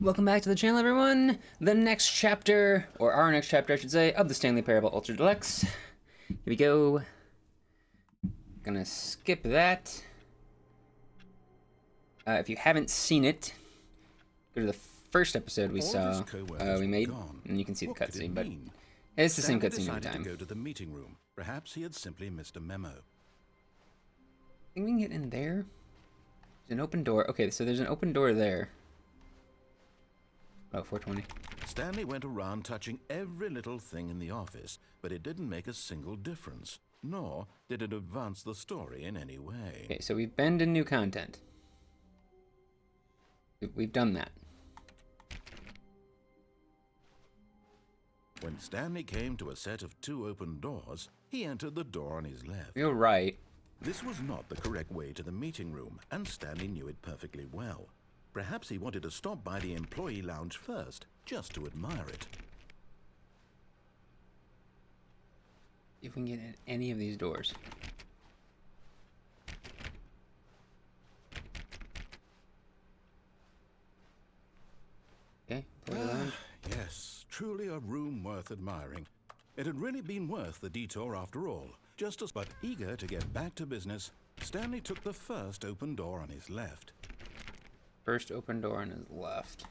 Welcome back to the channel, everyone. The next chapter, or our next chapter, I should say, of the Stanley Parable Ultra Deluxe. Here we go. Gonna skip that. If you haven't seen it, go to the first episode we made, and you can see the cutscene. But it's the same cutscene every time. To go to the meeting room. Perhaps he had simply missed a memo. I think we can get in there. There's an open door. Okay, so there's an open door there. Oh, 420. Stanley went around touching every little thing in the office, but it didn't make a single difference, nor did it advance the story in any way. Okay, so we've been to new content. We've done that. When Stanley came to a set of 2 open doors, he entered the door on his left. You're right. This was not the correct way to the meeting room, and Stanley knew it perfectly well. Perhaps he wanted to stop by the employee lounge first, just to admire it. If we can get in any of these doors. Okay, employee lounge. Yes, truly a room worth admiring. It had really been worth the detour after all. But eager to get back to business, Stanley took the first open door on his left. First open door on his left.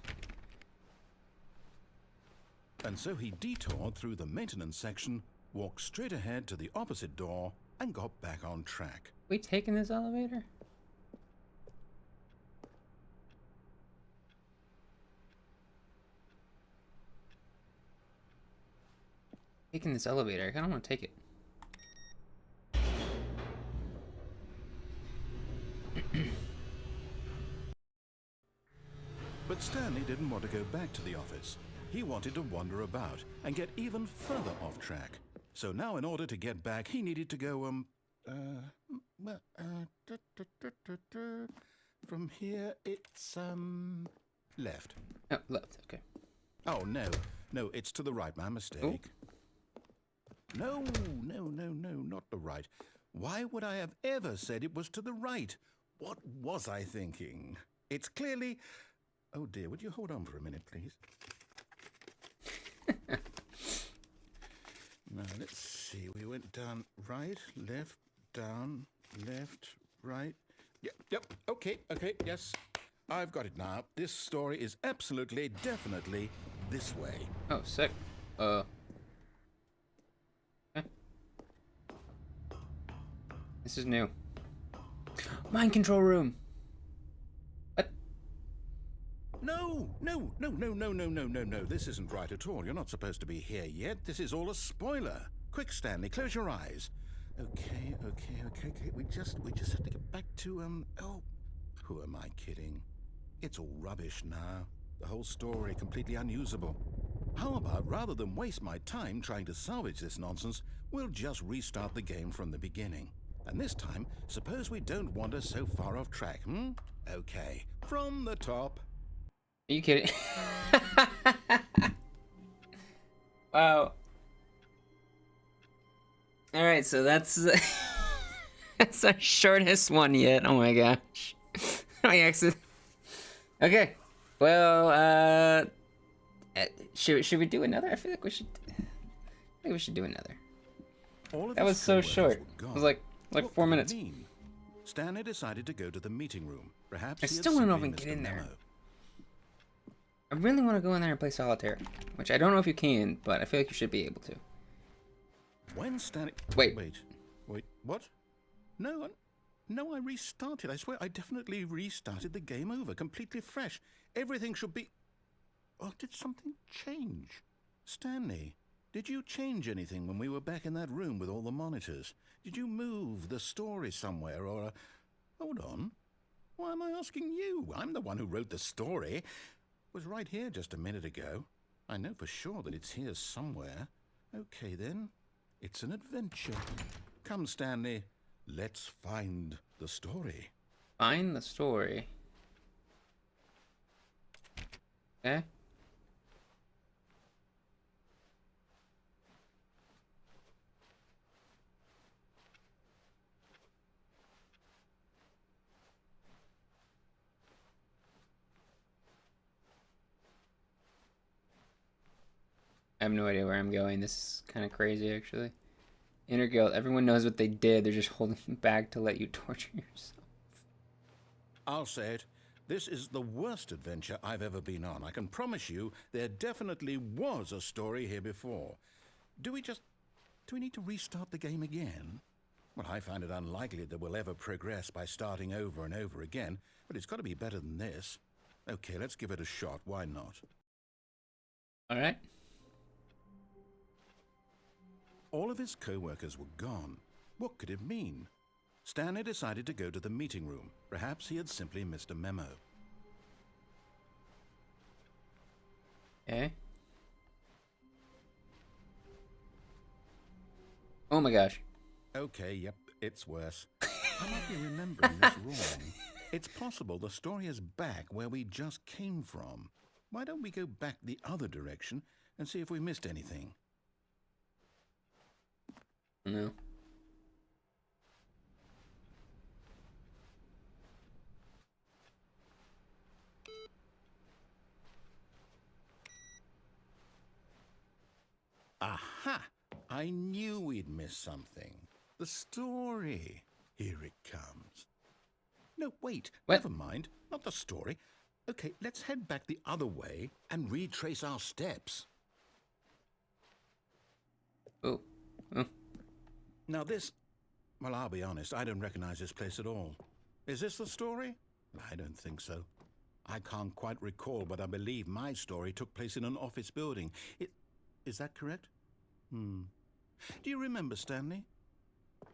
And so he detoured through the maintenance section, walked straight ahead to the opposite door, and got back on track. We taking this elevator? Taking this elevator. I kind of want to take it. But Stanley didn't want to go back to the office. He wanted to wander about and get even further off track. So now in order to get back, he needed to go, from here it's, left. Oh, left, okay. Oh, no, it's to the right, my mistake. Ooh. No, not the right. Why would I have ever said it was to the right? What was I thinking? It's clearly... Oh dear, would you hold on for a minute, please? Now, let's see. We went down right, left, down, left, right. Yep, okay, yes. I've got it now. This story is absolutely, definitely this way. Oh, sick. Okay. This is new. Mind control room. What? No. This isn't right at all. You're not supposed to be here yet. This is all a spoiler. Quick, Stanley, close your eyes. Okay. We just have to get back to, oh, who am I kidding? It's all rubbish now. The whole story completely unusable. How about, rather than waste my time trying to salvage this nonsense, we'll just restart the game from the beginning. And this time, suppose we don't wander so far off track, Okay, from the top. Are you kidding? Wow. Alright, so that's that's our shortest one yet. Oh my gosh. My exit. Okay. Well, should we do another? I feel like we should. I think we should do another. That was so short. It was like 4 minutes. Stanley decided to go to the meeting room. Perhaps I still don't know if we can get in there. I really want to go in there and play solitaire, which I don't know if you can, but I feel like you should be able to. When Stanley... Wait, what? No, I restarted. I swear, I definitely restarted the game over, completely fresh. Everything should be... Oh, did something change? Stanley, did you change anything when we were back in that room with all the monitors? Did you move the story somewhere, or... Hold on. Why am I asking you? I'm the one who wrote the story. It was right here just a minute ago. I know for sure that it's here somewhere. Okay, then. It's an adventure. Come, Stanley. Let's find the story. Find the story. Okay. I have no idea where I'm going. This is kind of crazy, actually. Inner guild. Everyone knows what they did. They're just holding back to let you torture yourself. I'll say it. This is the worst adventure I've ever been on. I can promise you there definitely was a story here before. Do we need to restart the game again? Well, I find it unlikely that we'll ever progress by starting over and over again, but it's got to be better than this. Okay, let's give it a shot. Why not? All right. All of his co-workers were gone. What could it mean? Stanley decided to go to the meeting room. Perhaps he had simply missed a memo. Okay. Oh my gosh. Okay, yep, it's worse. I might be remembering this wrong. It's possible the story is back where we just came from. Why don't we go back the other direction and see if we missed anything? No. Aha! I knew we'd miss something. The story. Here it comes. No, wait. What? Never mind. Not the story. Okay, let's head back the other way and retrace our steps. Oh. Oh. Now this... Well, I'll be honest. I don't recognize this place at all. Is this the story? I don't think so. I can't quite recall, but I believe my story took place in an office building. Is that correct? Do you remember, Stanley?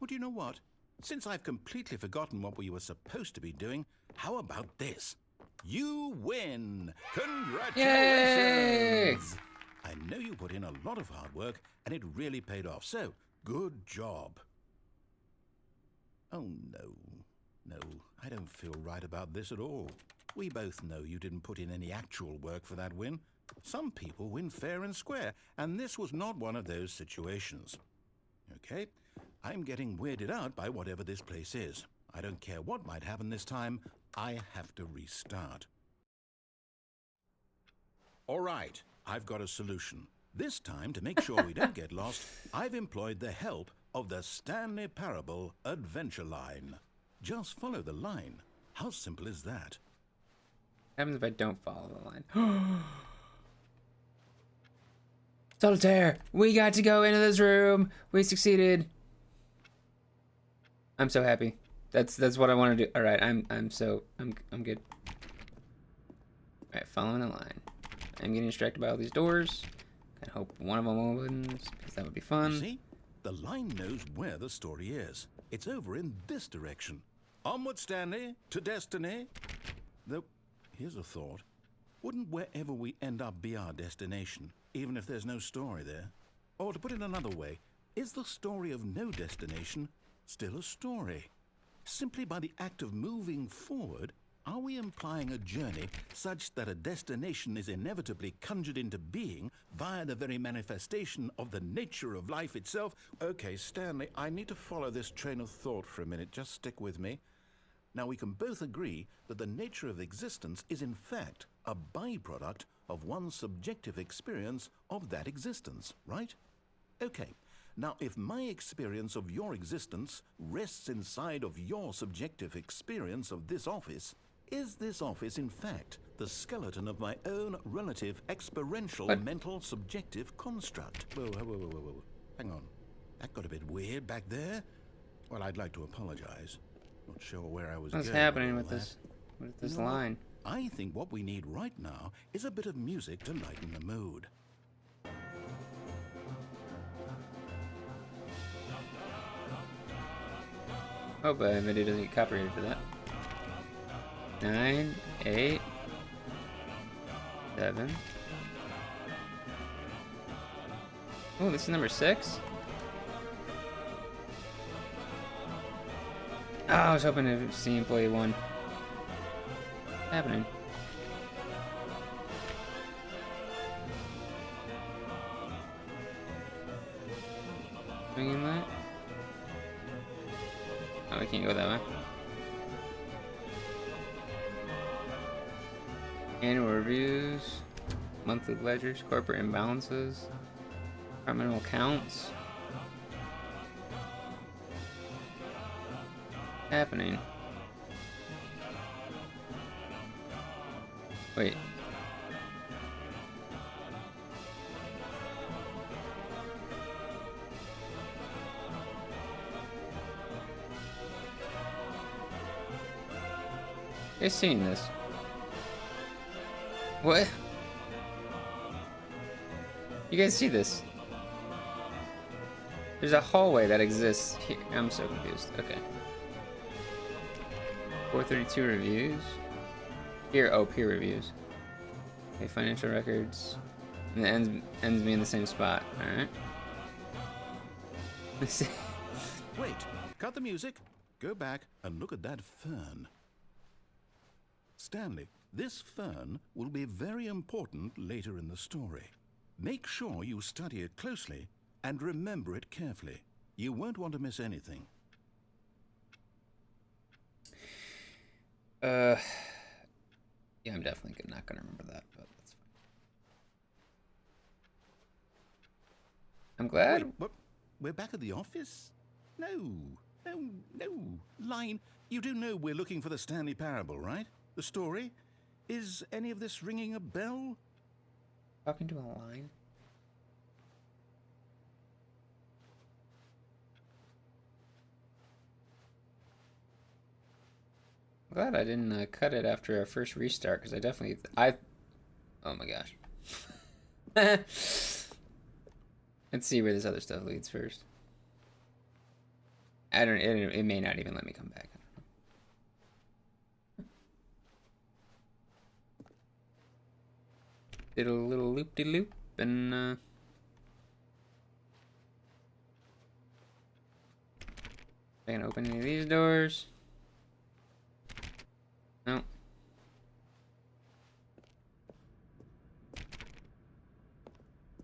Well, do you know what? Since I've completely forgotten what we were supposed to be doing, how about this? You win! Congratulations! Yay! I know you put in a lot of hard work, and it really paid off, so good job. Oh, no. No, I don't feel right about this at all. We both know you didn't put in any actual work for that win. Some people win fair and square, and this was not one of those situations. Okay, I'm getting weirded out by whatever this place is. I don't care what might happen this time. I have to restart. All right, I've got a solution. This time, to make sure we don't get lost, I've employed the help of the Stanley Parable Adventure Line. Just follow the line. How simple is that? What happens if I don't follow the line? Solitaire, we got to go into this room. We succeeded. I'm so happy. That's what I want to do. All right, I'm good. All right, following the line. I'm getting distracted by all these doors. I hope one of them opens because that would be fun. You see, the line knows where the story is. It's over in this direction. Onward, Stanley, to destiny. Though, here's a thought. Wouldn't wherever we end up be our destination, even if there's no story there? Or to put it another way, is the story of no destination still a story? Simply by the act of moving forward, are we implying a journey such that a destination is inevitably conjured into being via the very manifestation of the nature of life itself? Okay, Stanley, I need to follow this train of thought for a minute. Just stick with me. Now, we can both agree that the nature of existence is in fact a byproduct of one's subjective experience of that existence, right? Okay. Now, if my experience of your existence rests inside of your subjective experience of this office, is this office, in fact, the skeleton of my own relative experiential mental subjective construct? Whoa. Hang on. That got a bit weird back there. Well, I'd like to apologize. Not sure where I was going. What's happening with this line? I think what we need right now is a bit of music to lighten the mood. Hope my video doesn't get copyrighted for that. 9, 8, 7. Oh, this is number 6? Oh, I was hoping to see employee 1. What's happening? Swinging light? Oh, we can't go that way. Annual reviews, monthly ledgers, corporate imbalances. Criminal counts. Happening. Wait. You guys seen this? What? You guys see this? There's a hallway that exists here. I'm so confused. Okay. 432 reviews. Here, oh, peer reviews. Okay, financial records. And it ends me in the same spot. Alright. Wait, cut the music. Go back and look at that fern. Stanley, this fern will be very important later in the story. Make sure you study it closely and remember it carefully. You won't want to miss anything. Yeah, I'm definitely not gonna remember that, but that's fine. I'm glad. Wait, what? We're back at the office? No. Line, you do know we're looking for the Stanley Parable, right? The story? Is any of this ringing a bell? Talking to a line? I'm glad I didn't cut it after our first restart, because oh my gosh. Let's see where this other stuff leads first. It may not even let me come back. Did a little loop-de-loop and I can open any of these doors. No.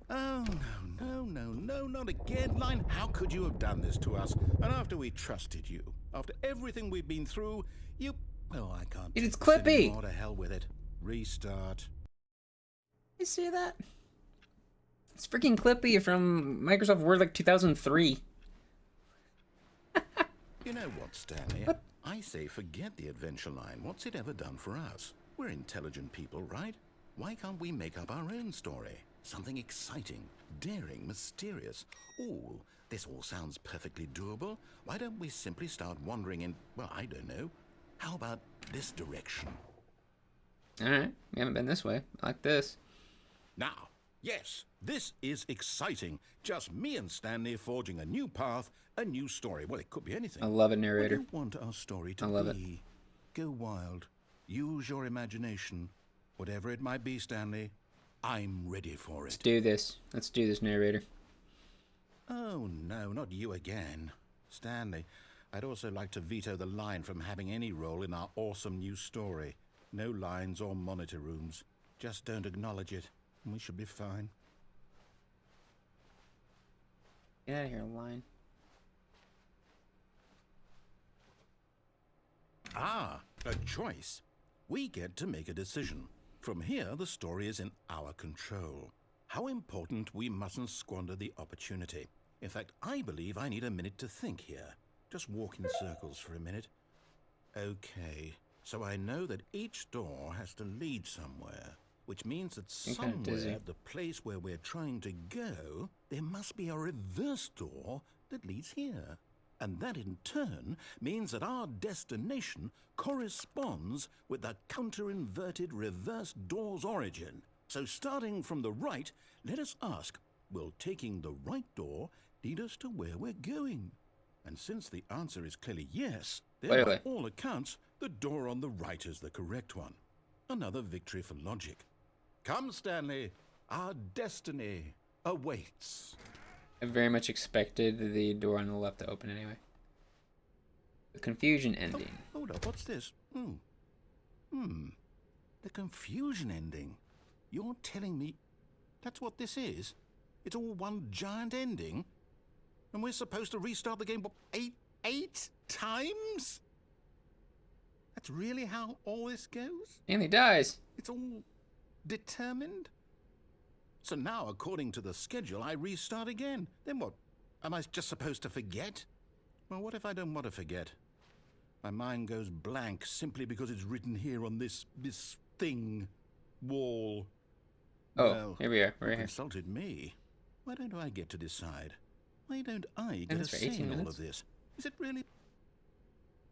Oh, no, not again. Line, how could you have done this to us? And after we trusted you, after everything we've been through, well, I can't. It's Clippy! More to hell with it. Restart. You see that? It's freaking Clippy from Microsoft Word like 2003. You know what, Stanley? What? I say forget the adventure line. What's it ever done for us? We're intelligent people, right? Why can't we make up our own story? Something exciting, daring, mysterious. Oh, this all sounds perfectly doable. Why don't we simply start wandering in, well, I don't know. How about this direction? Alright, we haven't been this way. I like this. Now, yes, this is exciting. Just me and Stanley forging a new path, a new story. Well, it could be anything. I love it, What do narrator. you want our story to I love it. be? Go wild. Use your imagination. Whatever it might be, Stanley, I'm ready for Let's it. do this. Let's do this, narrator. Oh, no, not you again. Stanley, I'd also like to veto the line from having any role in our awesome new story. No lines or monitor rooms. Just don't acknowledge it, and we should be fine. Get out of here, line. Ah, a choice. We get to make a decision. From here, the story is in our control. How important we mustn't squander the opportunity. In fact, I believe I need a minute to think here. Just walk in circles for a minute. Okay, so I know that each door has to lead somewhere, which means that I'm kinda dizzy. somewhere, the place where we're trying to go, there must be a reverse door that leads here. And that in turn means that our destination corresponds with the counter-inverted reverse door's origin. So starting from the right, let us ask, will taking the right door lead us to where we're going? And since the answer is clearly yes, then by all accounts, the door on the right is the correct one. Another victory for logic. Come, Stanley, our destiny awaits. I very much expected the door on the left to open anyway. The confusion ending. Oh, hold up, what's this? The confusion ending. You're telling me that's what this is? It's all one giant ending? And we're supposed to restart the game, what, eight times? That's really how all this goes? And he dies. It's all determined? So now, according to the schedule, I restart again. Then what? Am I just supposed to forget? Well, what if I don't want to forget? My mind goes blank simply because it's written here on this thing, wall. Oh, well, here we are. We're you here. consulted me. Why don't I get to decide? Why don't I get a Minutes for say 18 in all minutes? of this? Is it really?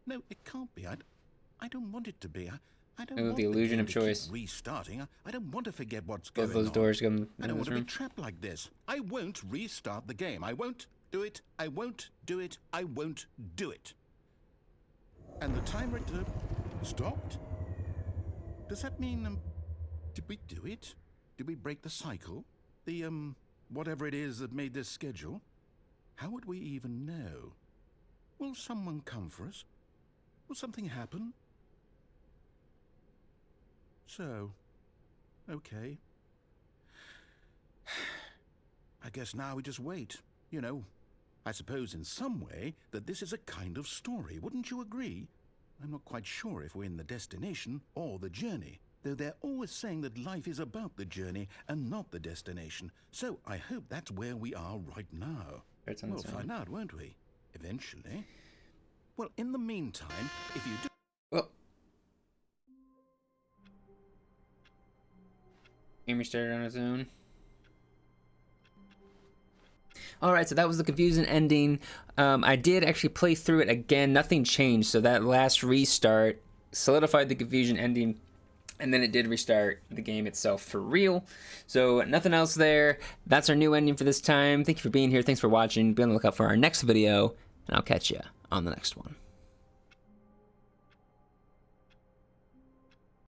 No, it can't be. I don't want it to be. I don't Oh, want the illusion game of to keep choice. restarting. I don't want to forget what's Both going those on. doors come I in don't this want to be room. trapped like this. I won't restart the game. I won't do it. I won't do it. I won't do it. And the timer stopped? Does that mean, did we do it? Did we break the cycle? The, whatever it is that made this schedule? How would we even know? Will someone come for us? Will something happen? So, okay. I guess now we just wait. You know, I suppose in some way that this is a kind of story. Wouldn't you agree? I'm not quite sure if we're in the destination or the journey, though they're always saying that life is about the journey and not the destination. So I hope that's where we are right now. It's on We'll its own. find out, won't we? Eventually. Well, in the meantime, if you do... Well, game restarted on its own. Alright, so that was the confusing ending. I did actually play through it again. Nothing changed, so that last restart solidified the confusion ending, and then it did restart the game itself for real. So nothing else there. That's our new ending for this time. Thank you for being here. Thanks for watching. Be on the lookout for our next video, and I'll catch you on the next one.